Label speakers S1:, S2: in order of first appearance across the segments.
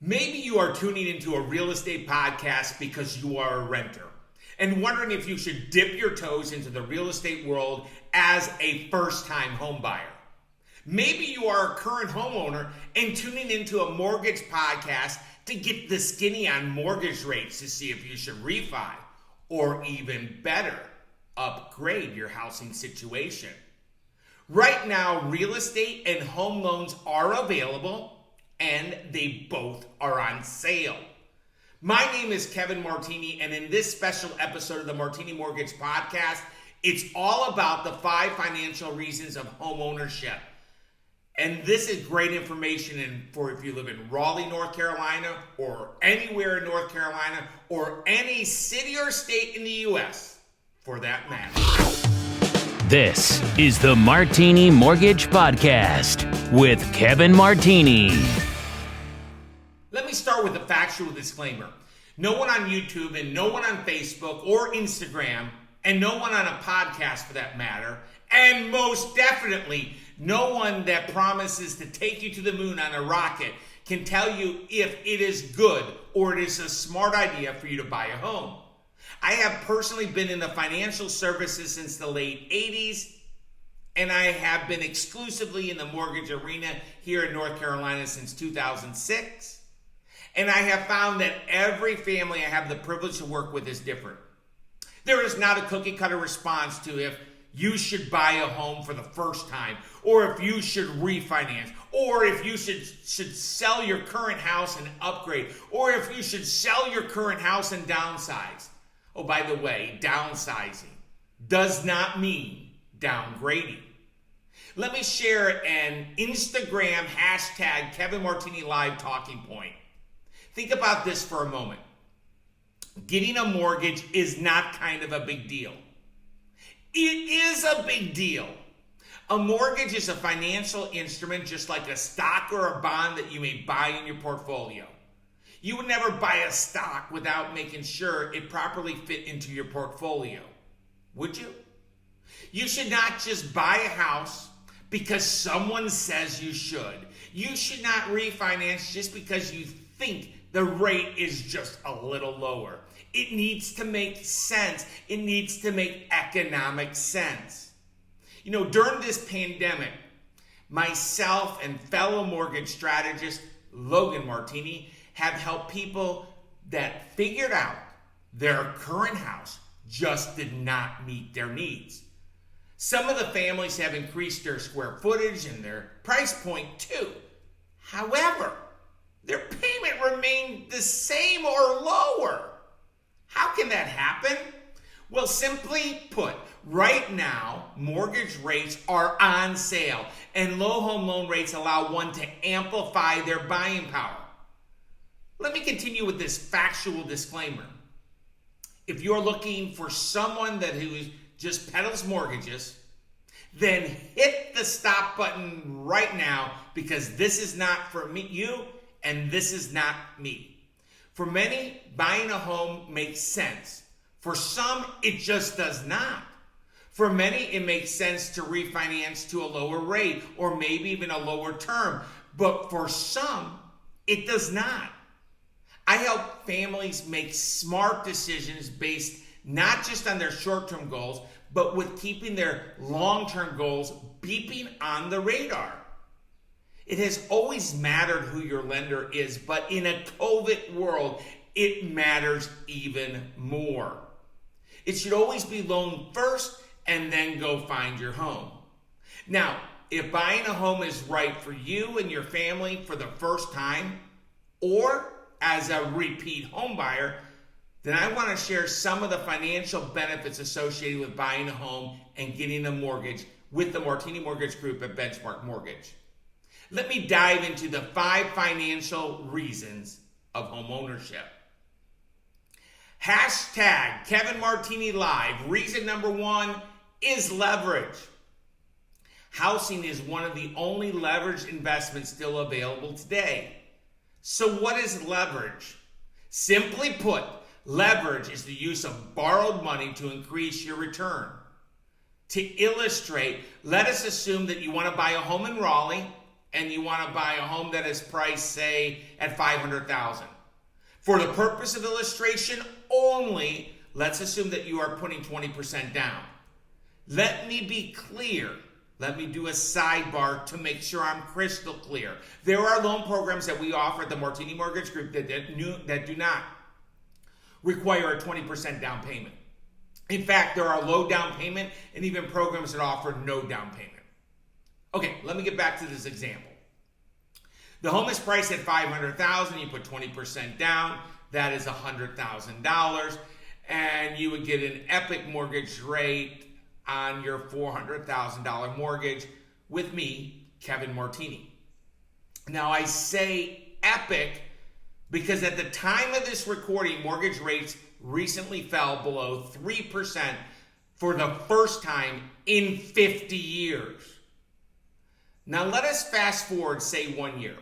S1: Maybe you are tuning into a real estate podcast because you are a renter and wondering if you should dip your toes into the real estate world as a first-time home buyer. Maybe you are a current homeowner and tuning into a mortgage podcast to get the skinny on mortgage rates to see if you should refi or even better, upgrade your housing situation. Right now, real estate and home loans are available and they both are on sale. My name is Kevin Martini, and in this special episode of the Martini Mortgage Podcast, it's all about the 5 financial reasons of homeownership. And this is great information for if you live in Raleigh, North Carolina, or anywhere in North Carolina, or any city or state in the U.S., for that matter.
S2: This is the Martini Mortgage Podcast with Kevin Martini.
S1: Let me start with a factual disclaimer. No one on YouTube and no one on Facebook or Instagram, and no one on a podcast for that matter, and most definitely no one that promises to take you to the moon on a rocket can tell you if it is good or it is a smart idea for you to buy a home. I have personally been in the financial services since the late 80s, and I have been exclusively in the mortgage arena here in North Carolina since 2006. And I have found that every family I have the privilege to work with is different. There is not a cookie cutter response to if you should buy a home for the first time, or if you should refinance, or if you should sell your current house and upgrade, or if you should sell your current house and downsize. Oh, by the way, downsizing does not mean downgrading. Let me share an Instagram hashtag Kevin Martini Live talking point. Think about this for a moment. Getting a mortgage is not kind of a big deal. It is a big deal. A mortgage is a financial instrument just like a stock or a bond that you may buy in your portfolio. You would never buy a stock without making sure it properly fit into your portfolio, would you? You should not just buy a house because someone says you should. You should not refinance just because you think the rate is just a little lower. It needs to make sense. It needs to make economic sense. You know, during this pandemic, myself and fellow mortgage strategist Logan Martini have helped people that figured out their current house just did not meet their needs. Some of the families have increased their square footage and their price point too. However, their payment remained the same or lower. How can that happen? Well, simply put, right now, mortgage rates are on sale, and low home loan rates allow one to amplify their buying power. Let me continue with this factual disclaimer. If you're looking for someone who just peddles mortgages, then hit the stop button right now, because this is not for you and this is not me. For many, buying a home makes sense. For some, it just does not. For many, it makes sense to refinance to a lower rate or maybe even a lower term. But for some, it does not. I help families make smart decisions based not just on their short-term goals, but with keeping their long-term goals beeping on the radar. It has always mattered who your lender is, but in a COVID world, it matters even more. It should always be loan first and then go find your home. Now, if buying a home is right for you and your family for the first time, or as a repeat home buyer, then I want to share some of the financial benefits associated with buying a home and getting a mortgage with the Martini Mortgage Group at Benchmark Mortgage. Let me dive into the 5 financial reasons of homeownership. Hashtag Kevin Martini Live. Reason number 1 is leverage. Housing is one of the only leveraged investments still available today. So what is leverage? Simply put, leverage is the use of borrowed money to increase your return. To illustrate, let us assume that you want to buy a home in Raleigh and you want to buy a home that is priced, say, at $500,000. For the purpose of illustration only, let's assume that you are putting 20% down. Let me be clear. Let me do a sidebar to make sure I'm crystal clear. There are loan programs that we offer at the Martini Mortgage Group that do not require a 20% down payment. In fact, there are low down payment and even programs that offer no down payment. Okay, let me get back to this example. The home is priced at $500,000. You put 20% down. That is $100,000. And you would get an epic mortgage rate on your $400,000 mortgage with me, Kevin Martini. Now, I say epic because at the time of this recording, mortgage rates recently fell below 3% for the first time in 50 years. Now, let us fast forward, say, 1 year.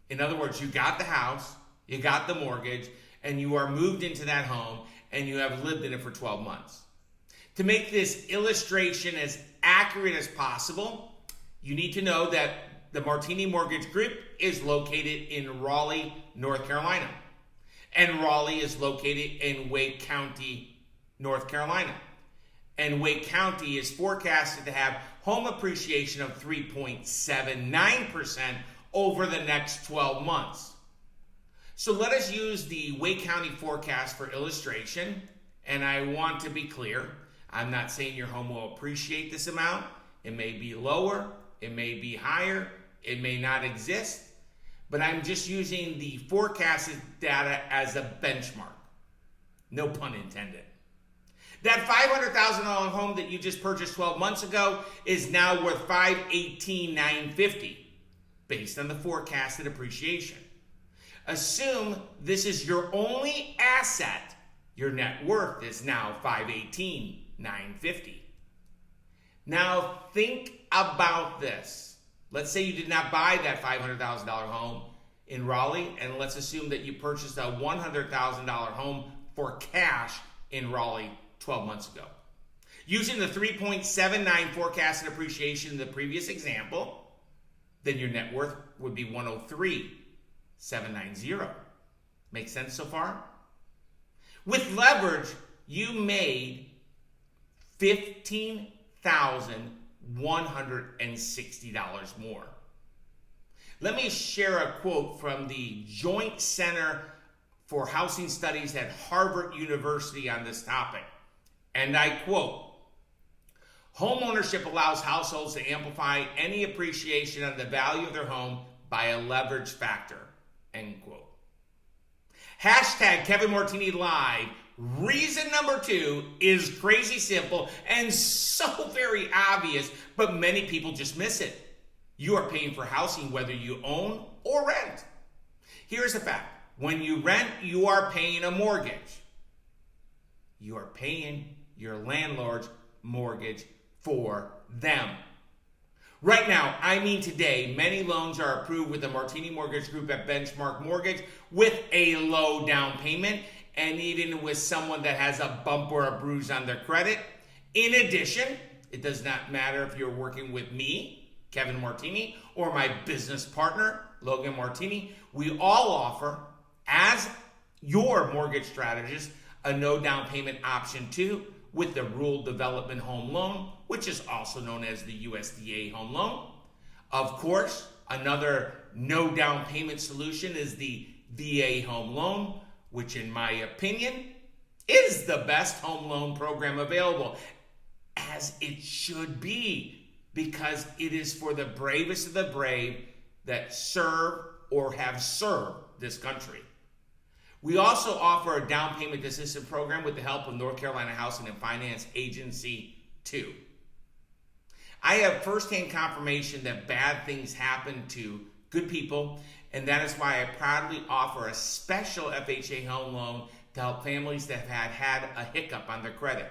S1: In other words, you got the house, you got the mortgage, and you are moved into that home, and you have lived in it for 12 months. To make this illustration as accurate as possible, you need to know that the Martini Mortgage Group is located in Raleigh, North Carolina. And Raleigh is located in Wake County, North Carolina. And Wake County is forecasted to have home appreciation of 3.79% over the next 12 months. So let us use the Wake County forecast for illustration. And I want to be clear, I'm not saying your home will appreciate this amount. It may be lower, it may be higher, it may not exist, but I'm just using the forecasted data as a benchmark. No pun intended. That $500,000 home that you just purchased 12 months ago is now worth $518,950 based on the forecasted appreciation. Assume this is your only asset. Your net worth is now $518,950. Now think about this. Let's say you did not buy that $500,000 home in Raleigh, and let's assume that you purchased a $100,000 home for cash in Raleigh 12 months ago. Using the 3.79 forecasted appreciation in the previous example, then your net worth would be $103,790. Make sense so far? With leverage, you made $15,160 more. Let me share a quote from the Joint Center for Housing Studies at Harvard University on this topic. And I quote, "Homeownership allows households to amplify any appreciation of the value of their home by a leverage factor." End quote. Hashtag Kevin Martini Live. Reason number 2 is crazy simple and so very obvious, but many people just miss it. You are paying for housing whether you own or rent. Here's the fact. When you rent, you are paying a mortgage. You are paying your landlord's mortgage for them. Right now, I mean today, many loans are approved with the Martini Mortgage Group at Benchmark Mortgage with a low down payment, and even with someone that has a bump or a bruise on their credit. In addition, it does not matter if you're working with me, Kevin Martini, or my business partner, Logan Martini. We all offer, as your mortgage strategist, a no down payment option too, with the Rural Development Home Loan, which is also known as the USDA Home Loan. Of course, another no down payment solution is the VA Home Loan, which in my opinion is the best home loan program available, as it should be, because it is for the bravest of the brave that serve or have served this country. We also offer a down payment assistance program with the help of North Carolina Housing and Finance Agency too. I have firsthand confirmation that bad things happen to good people, and that is why I proudly offer a special FHA home loan to help families that have had a hiccup on their credit.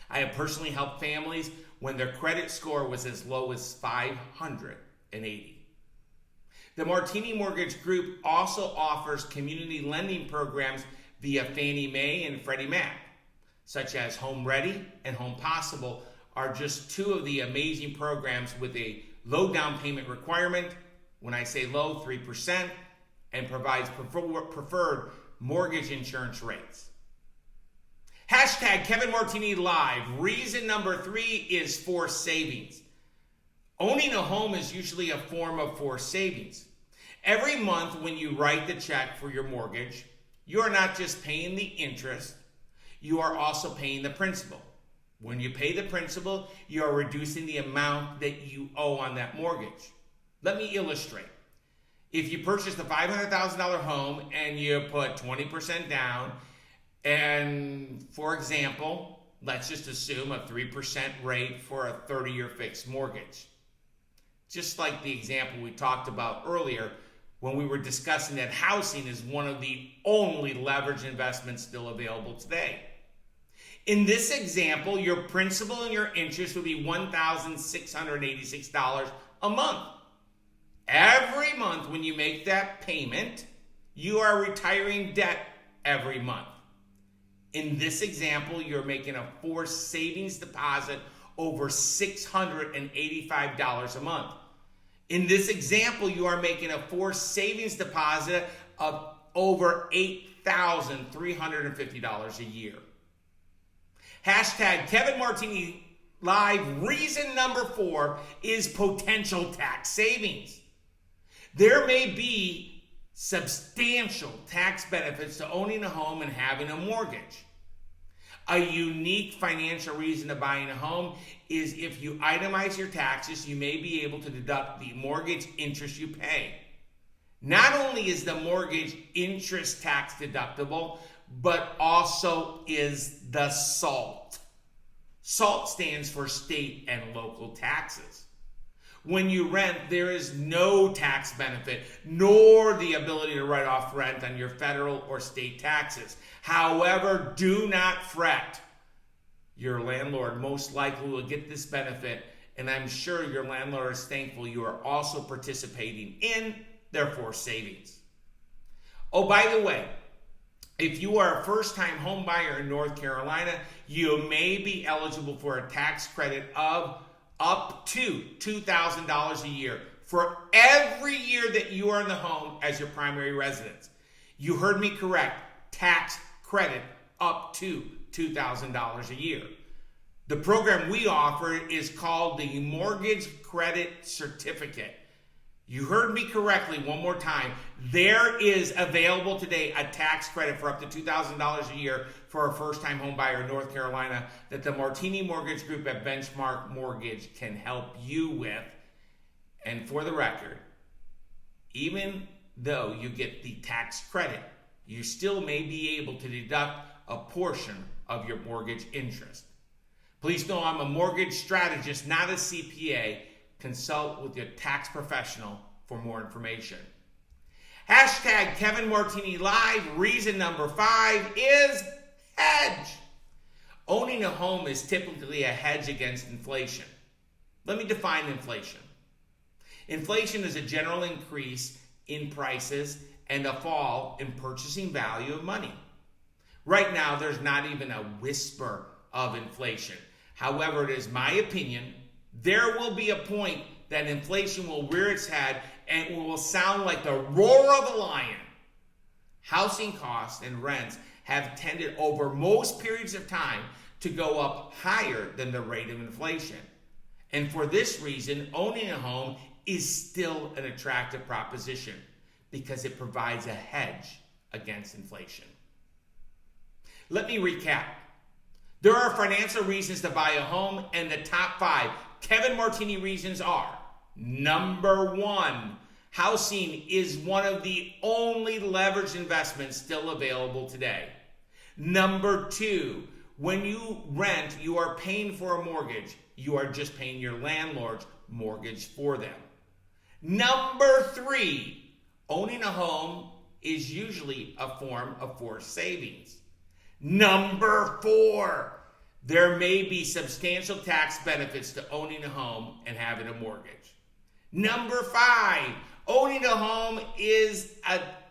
S1: I have personally helped families when their credit score was as low as 580. The Martini Mortgage Group also offers community lending programs via Fannie Mae and Freddie Mac, such as Home Ready and Home Possible are just two of the amazing programs with a low down payment requirement, when I say low, 3%, and provides preferred mortgage insurance rates. Hashtag Kevin Martini Live. Reason number 3 is forced savings. Owning a home is usually a form of forced savings. Every month when you write the check for your mortgage, you are not just paying the interest, you are also paying the principal. When you pay the principal, you are reducing the amount that you owe on that mortgage. Let me illustrate. If you purchased a $500,000 home and you put 20% down, and for example, let's just assume a 3% rate for a 30-year fixed mortgage. Just like the example we talked about earlier when we were discussing that housing is one of the only leveraged investments still available today. In this example, your principal and your interest would be $1,686 a month. Every month when you make that payment, you are retiring debt every month. In this example, you're making a forced savings deposit over $685 a month. In this example, you are making a forced savings deposit of over $8,350 a year. Hashtag Kevin Martini Live. Reason number 4 is potential tax savings. There may be substantial tax benefits to owning a home and having a mortgage. A unique financial reason to buying a home is if you itemize your taxes, you may be able to deduct the mortgage interest you pay. Not only is the mortgage interest tax deductible, but also is the SALT. SALT stands for state and local taxes. When you rent, there is no tax benefit, nor the ability to write off rent on your federal or state taxes. However, do not fret. Your landlord most likely will get this benefit, and I'm sure your landlord is thankful you are also participating in their forced savings. Oh, by the way, if you are a first-time home buyer in North Carolina, you may be eligible for a tax credit of up to $2,000 a year for every year that you are in the home as your primary residence. You heard me correct. Tax credit up to $2,000 a year. The program we offer is called the Mortgage Credit Certificate. You heard me correctly one more time. There is available today a tax credit for up to $2,000 a year for a first-time home buyer in North Carolina that the Martini Mortgage Group at Benchmark Mortgage can help you with. And for the record, even though you get the tax credit, you still may be able to deduct a portion of your mortgage interest. Please know I'm a mortgage strategist, not a CPA. Consult with your tax professional for more information. Hashtag Kevin Martini Live. Reason number 5 is hedge. Owning a home is typically a hedge against inflation. Let me define inflation. Inflation is a general increase in prices and a fall in purchasing value of money. Right now, there's not even a whisper of inflation. However, it is my opinion there will be a point that inflation will rear its head and it will sound like the roar of a lion. Housing costs and rents have tended over most periods of time to go up higher than the rate of inflation. And for this reason, owning a home is still an attractive proposition because it provides a hedge against inflation. Let me recap. There are financial reasons to buy a home, and the top 5 Kevin Martini reasons are: number 1, housing is one of the only leveraged investments still available today. Number 2, when you rent, you are paying for a mortgage. You are just paying your landlord's mortgage for them. Number 3, owning a home is usually a form of forced savings. Number 4, there may be substantial tax benefits to owning a home and having a mortgage. Number 5, owning a home is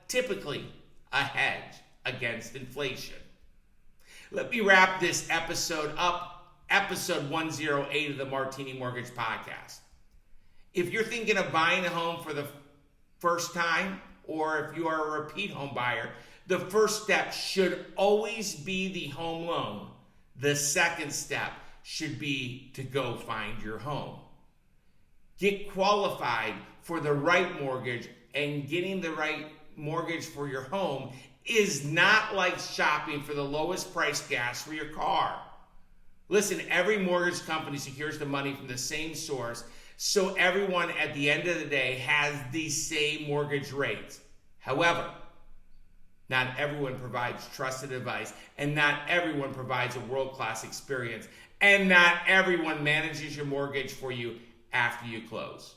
S1: typically a hedge against inflation. Let me wrap this episode up, episode 108 of the Martini Mortgage Podcast. If you're thinking of buying a home for the first time, or if you are a repeat home buyer, the first step should always be the home loan. The second step should be to go find your home. Get qualified for the right mortgage, and getting the right mortgage for your home is not like shopping for the lowest price gas for your car. Listen, every mortgage company secures the money from the same source, so everyone at the end of the day has the same mortgage rates. However, not everyone provides trusted advice, and not everyone provides a world-class experience, and not everyone manages your mortgage for you after you close.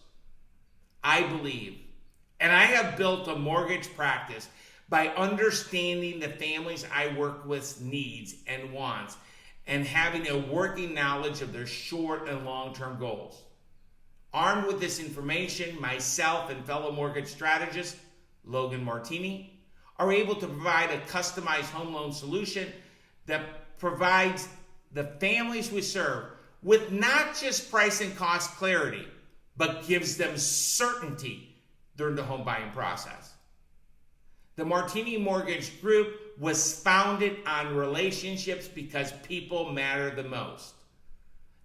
S1: I believe, and I have built a mortgage practice by understanding the families I work with needs and wants, and having a working knowledge of their short and long-term goals. Armed with this information, myself and fellow mortgage strategist, Logan Martini, are able to provide a customized home loan solution that provides the families we serve with not just price and cost clarity, but gives them certainty during the home buying process. The Martini Mortgage Group was founded on relationships because people matter the most.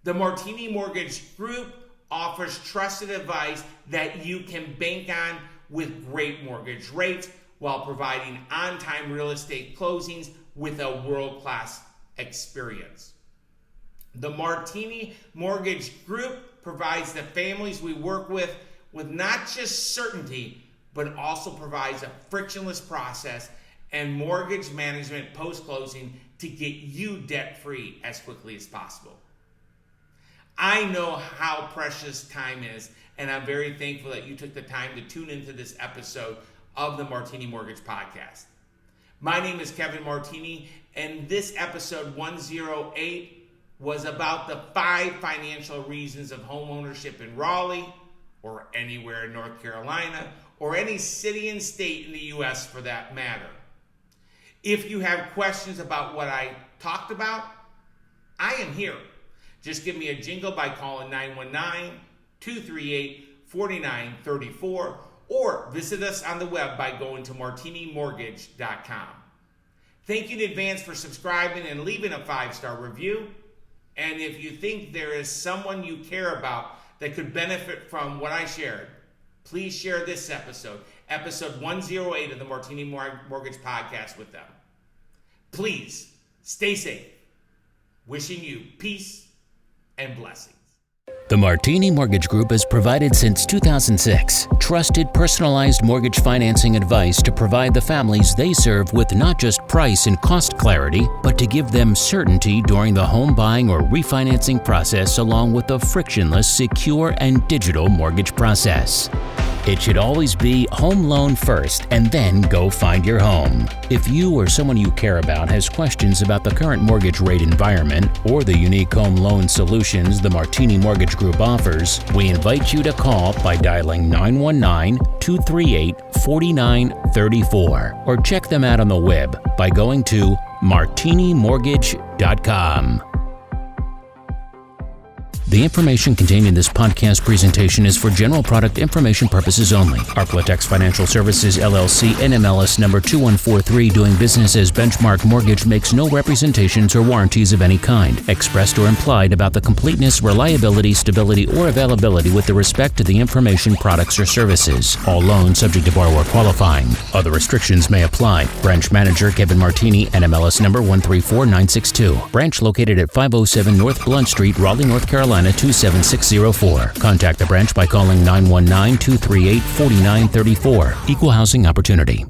S1: The Martini Mortgage Group offers trusted advice that you can bank on with great mortgage rates while providing on-time real estate closings with a world-class experience. The Martini Mortgage Group provides the families we work with not just certainty, but also provides a frictionless process and mortgage management post-closing to get you debt-free as quickly as possible. I know how precious time is, and I'm very thankful that you took the time to tune into this episode of the Martini Mortgage Podcast. My name is Kevin Martini, and this episode 108 was about the 5 financial reasons of homeownership in Raleigh, or anywhere in North Carolina, or any city and state in the U.S. for that matter. If you have questions about what I talked about, I am here. Just give me a jingle by calling 919-238-4934, or visit us on the web by going to martinimortgage.com. Thank you in advance for subscribing and leaving a 5-star review. And if you think there is someone you care about that could benefit from what I shared, please share this episode 108 of the Martini Mortgage Podcast with them. Please stay safe. Wishing you peace and blessings.
S2: The Martini Mortgage Group has provided since 2006 trusted personalized mortgage financing advice to provide the families they serve with not just price and cost clarity, but to give them certainty during the home buying or refinancing process, along with a frictionless, secure, and digital mortgage process. It should always be home loan first and then go find your home. If you or someone you care about has questions about the current mortgage rate environment or the unique home loan solutions the Martini Mortgage Group offers, we invite you to call by dialing 919-238-4934 or check them out on the web by going to martinimortgage.com. The information contained in this podcast presentation is for general product information purposes only. Arklatex Financial Services, LLC, NMLS number 2143, doing business as Benchmark Mortgage, makes no representations or warranties of any kind, expressed or implied, about the completeness, reliability, stability, or availability with respect to the information, products, or services. All loans subject to borrower qualifying. Other restrictions may apply. Branch Manager Kevin Martini, NMLS number 134962. Branch located at 507 North Blunt Street, Raleigh, North Carolina, 27604. Contact the branch by calling 919-238-4934. Equal housing opportunity.